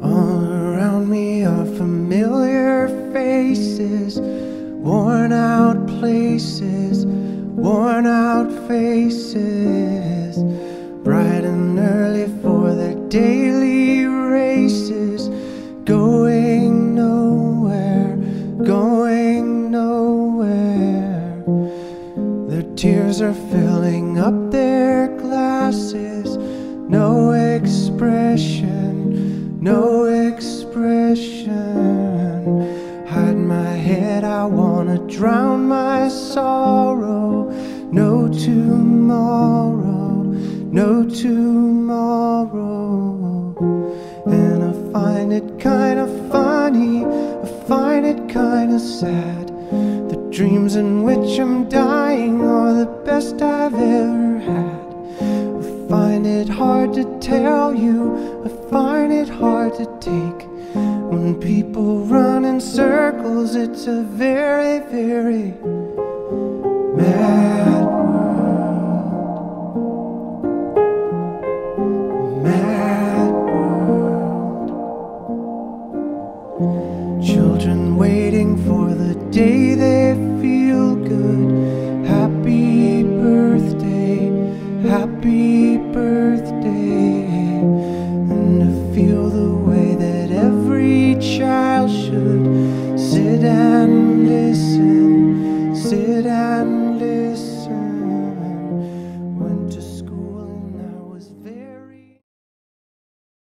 All around me are familiar faces, worn out places, worn out faces, bright and early for their daily races, going nowhere, going nowhere. Their tears are filling up their glasses, no expression, no expression. Hide my head, I wanna drown my sorrow. No tomorrow, no tomorrow. And I find it kinda funny, I find it kinda sad. The dreams in which I'm dying are the best I've ever had. I find it hard to tell you, I find it hard to take. When people run in circles, it's a very, very mad world. Mad world. Children waiting for the day they